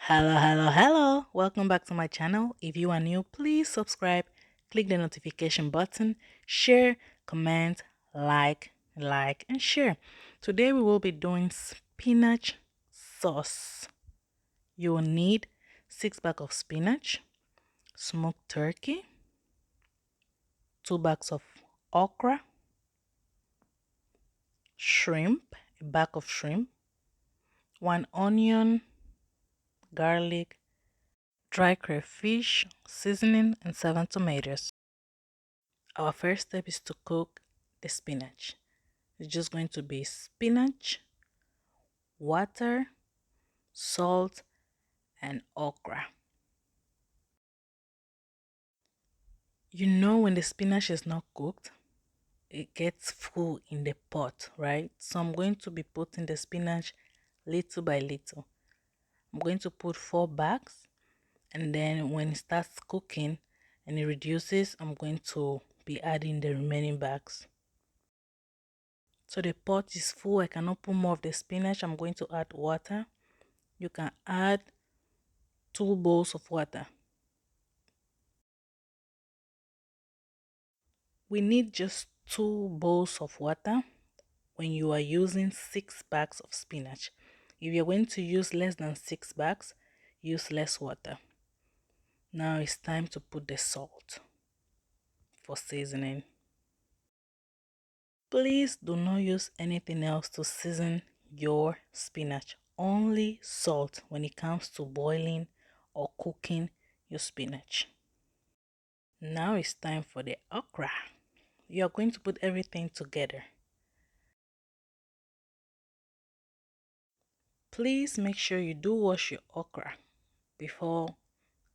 Hello. Welcome back to my channel. If you are new, please subscribe, click the notification button, share, comment, like, and share. Today we will be doing spinach sauce. You will need 6 bags of spinach, smoked turkey, 2 bags of okra, shrimp, a bag of shrimp, 1 onion, garlic, dry crayfish, seasoning, and 7 tomatoes. Our first step is to cook the spinach. It's just going to be spinach, water, salt, and okra. You know when the spinach is not cooked, it gets full in the pot, right? So I'm going to be putting the spinach little by little. I'm going to put 4 bags, and then when it starts cooking and it reduces, I'm going to be adding the remaining bags. So the pot is full. I cannot put more of the spinach. I'm going to add water. You can add 2 bowls of water. We need just 2 bowls of water when you are using 6 bags of spinach. If you're going to use less than 6 bags, use less water. Now it's time to put the salt for seasoning. Please do not use anything else to season your spinach. Only salt when it comes to boiling or cooking your spinach. Now it's time for the okra. You are going to put everything together. Please make sure you do wash your okra before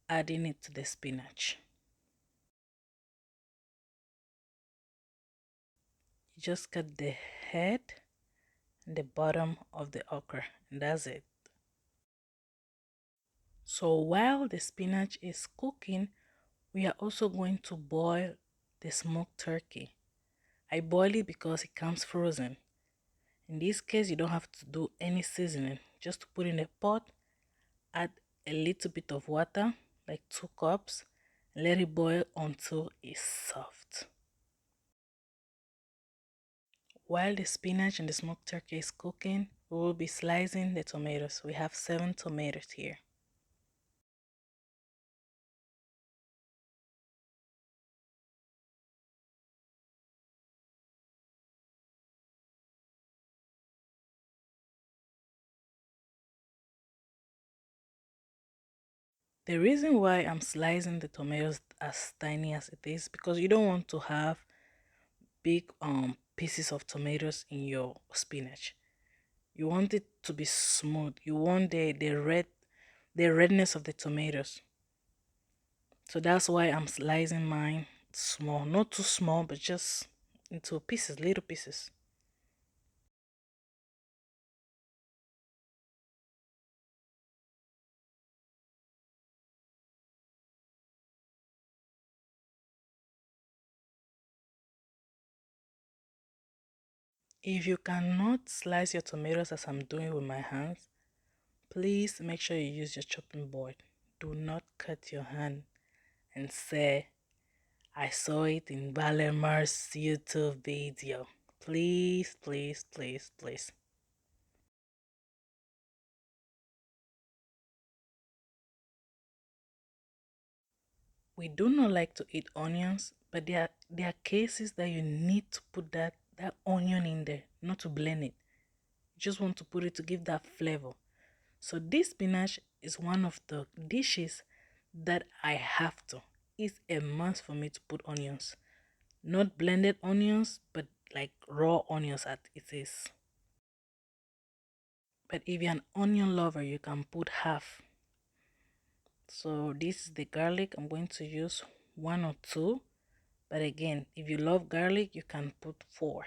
adding it to the spinach. You just cut the head and the bottom of the okra, and that's it. So while the spinach is cooking, we are also going to boil the smoked turkey. I boil it because it comes frozen. In this case, you don't have to do any seasoning. Just put in a pot, add a little bit of water, like 2 cups, and let it boil until it's soft. While the spinach and the smoked turkey is cooking, we will be slicing the tomatoes. We have 7 tomatoes here. The reason why I'm slicing the tomatoes as tiny as it is because you don't want to have big pieces of tomatoes in your spinach. You want it to be smooth. You want the redness of the tomatoes. So that's why I'm slicing mine small, not too small, but just into pieces, little pieces. If you cannot slice your tomatoes as I'm doing with my hands, please make sure you use your chopping board. Do not cut your hand and say, I saw it in Valermar's YouTube video. Please, please, please, please. We do not like to eat onions, but there are cases that you need to put that onion in there, not to blend it. You just want to put it to give that flavor. So this spinach is one of the dishes that I have to. It's a must for me to put onions. Not blended onions, but like raw onions as it is. But if you're an onion lover, you can put half. So this is the garlic. I'm going to use 1 or 2. But again, if you love garlic, you can put 4.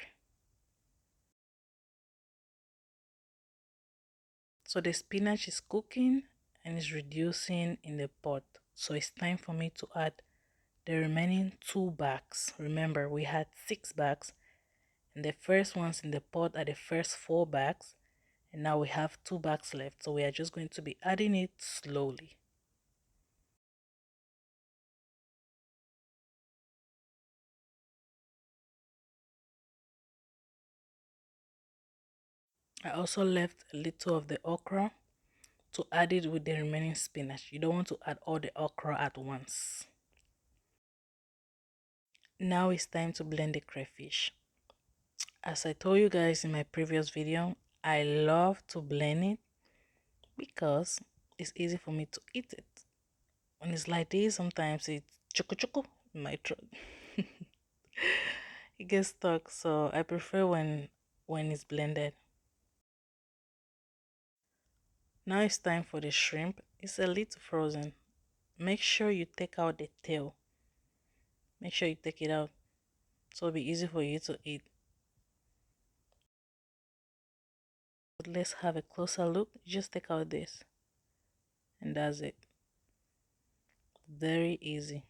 So the spinach is cooking and is reducing in the pot. So it's time for me to add the remaining 2 bags. Remember, we had 6 bags, and the first ones in the pot are the first 4 bags, And now we have 2 bags left, so we are just going to be adding it slowly. I also left a little of the okra to add it with the remaining spinach. You don't want to add all the okra at once. Now it's time to blend the crayfish. As I told you guys in my previous video, I love to blend it because it's easy for me to eat it. When it's like this, sometimes it's choco choco in my throat. It gets stuck, so I prefer when it's blended. Now it's time for the shrimp. It's a little frozen. Make sure you take out the tail. Make sure you take it out so it'll be easy for you to eat. But let's have a closer look. Just take out this, and that's it. Very easy.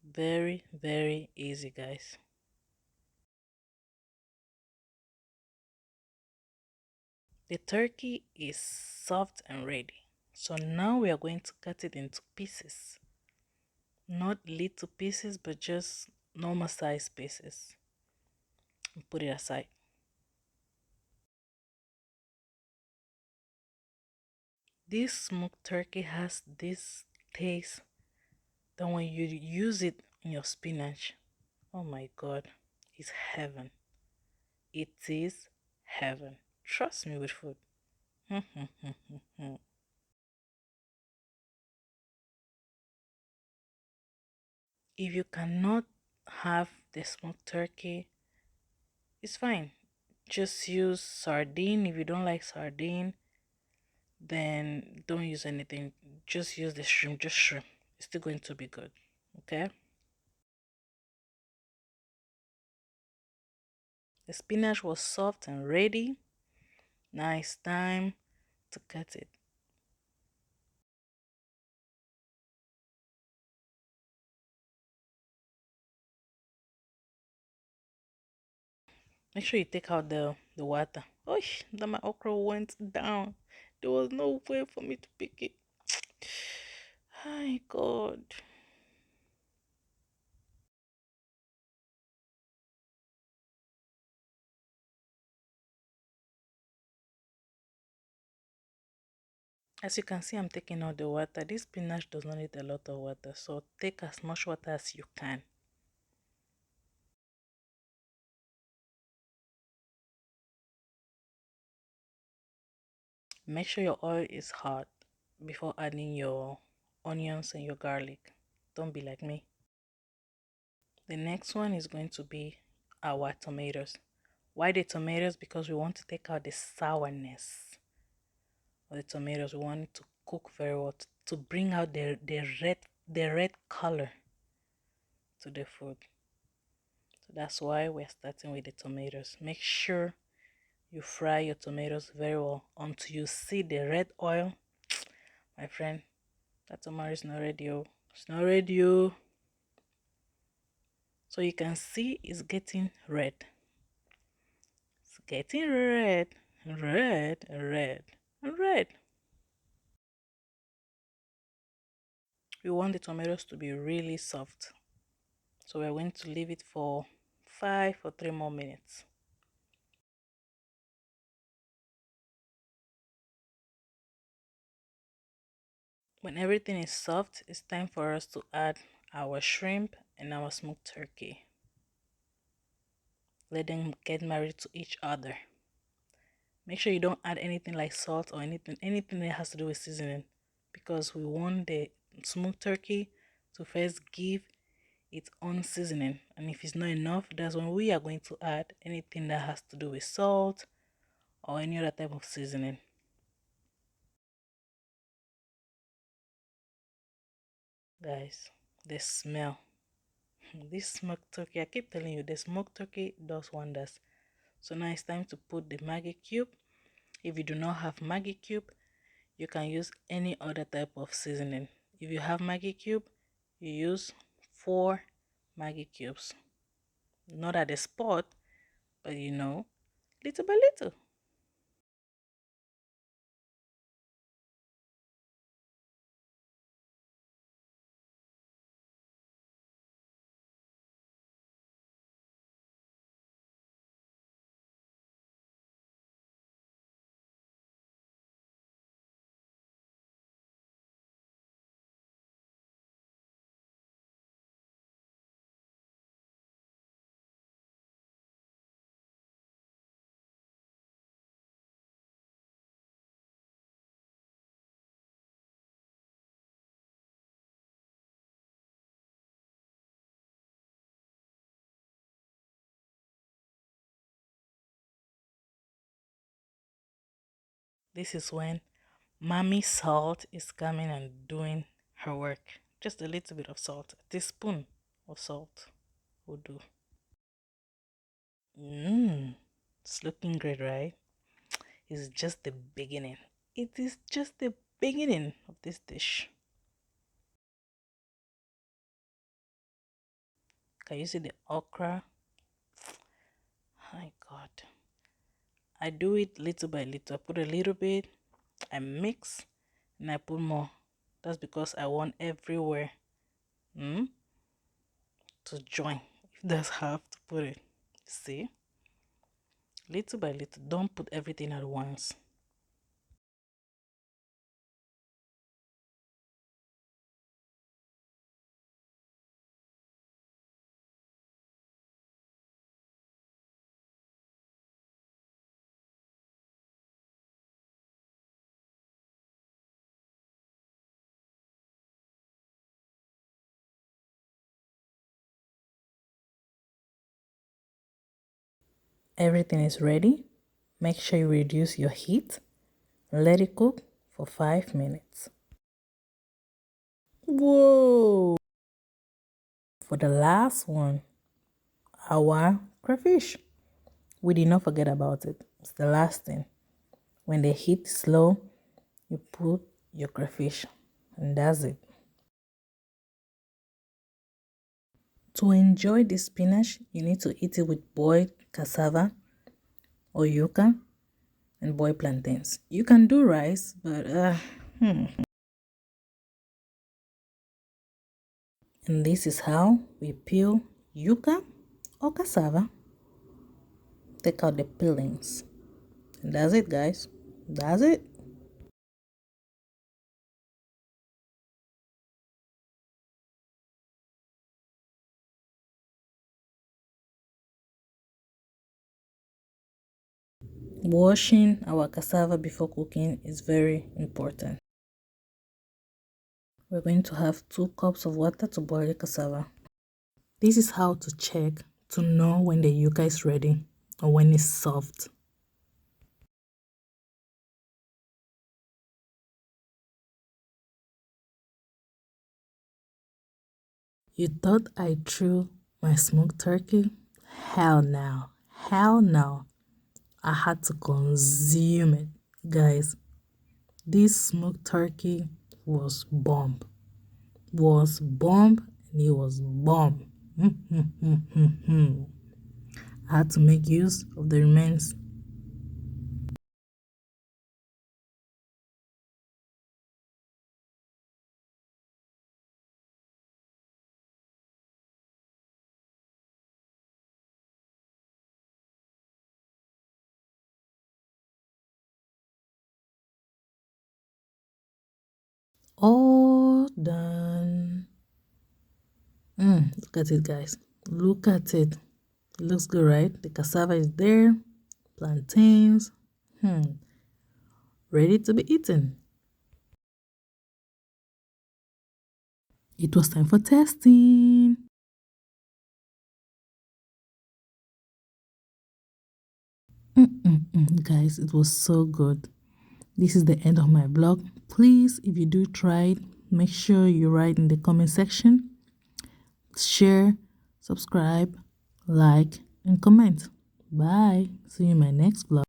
Very, very easy, guys. The turkey is soft and ready. So now we are going to cut it into pieces. Not little pieces, but just normal size pieces. And put it aside. This smoked turkey has this taste that when you use it in your spinach, oh my god, it's heaven. It is heaven. Trust me with food. If you cannot have the smoked turkey, it's fine. Just use sardine. If you don't like sardine, then don't use anything. Just use the shrimp. Just shrimp. It's still going to be good. Okay? The spinach was soft and ready. Now it's time to cut it. Make sure you take out the water. Oh, that my okra went down. There was no way for me to pick it. My God. As you can see, I'm taking out the water. This spinach does not need a lot of water, so take as much water as you can. Make sure your oil is hot before adding your onions and your garlic. Don't be like me. The next one is going to be our tomatoes. Why the tomatoes? Because we want to take out the sourness of the tomatoes. We want it to cook very well to bring out the red color to the food. So that's why we're starting with the tomatoes. Make sure you fry your tomatoes very well until you see the red oil. My friend, that tomato is not ready. Oh. It's not ready. Oh. So you can see it's getting red. It's getting red, red, red, and red. We want the tomatoes to be really soft. So we're going to leave it for 5 or 3 more minutes. When everything is soft, it's time for us to add our shrimp and our smoked turkey. Let them get married to each other. Make sure you don't add anything like salt or anything that has to do with seasoning, because we want the smoked turkey to first give its own seasoning, and if it's not enough, that's when we are going to add anything that has to do with salt or any other type of seasoning. Guys, the smell. This smoked turkey, I keep telling you, the smoked turkey does wonders. So now it's time to put the Maggi cube. If you do not have Maggi cube, you can use any other type of seasoning. If you have Maggi cube, you use 4 Maggi cubes. Not at the spot, but little by little. This is when mommy salt is coming and doing her work. Just a little bit of salt, a teaspoon of salt will do. It's looking great, right? It's just the beginning. It is just the beginning of this dish. Can you see the okra? My God. I do it little by little. I put a little bit, I mix, and I put more. That's because I want everywhere to join. If that's how I have to put it. See? Little by little. Don't put everything at once. Everything is ready. Make sure you reduce your heat. Let it cook for 5 minutes. Whoa! For the last one, our crayfish. We did not forget about it. It's the last thing. When the heat is low, you put your crayfish, and that's it. To enjoy this spinach, you need to eat it with boiled cassava or yuca and boiled plantains. You can do rice, but And this is how we peel yuca or cassava. Take out the peelings. And that's it, guys. That's it. Washing our cassava before cooking is very important. We're going to have 2 cups of water to boil the cassava. This is how to check to know when the yuca is ready or when it's soft. You thought I threw my smoked turkey? Hell no. Hell no. I had to consume it. Guys, this smoked turkey was bomb. Was bomb and it was bomb. I had to make use of the remains. All done. Look at it, guys. Look at it. It looks good, right? The cassava is there. Plantains. Ready to be eaten. It was time for testing. Guys, it was so good. This is the end of my vlog. Please, if you do try it, make sure you write in the comment section. Share, subscribe, like, and comment. Bye. See you in my next vlog.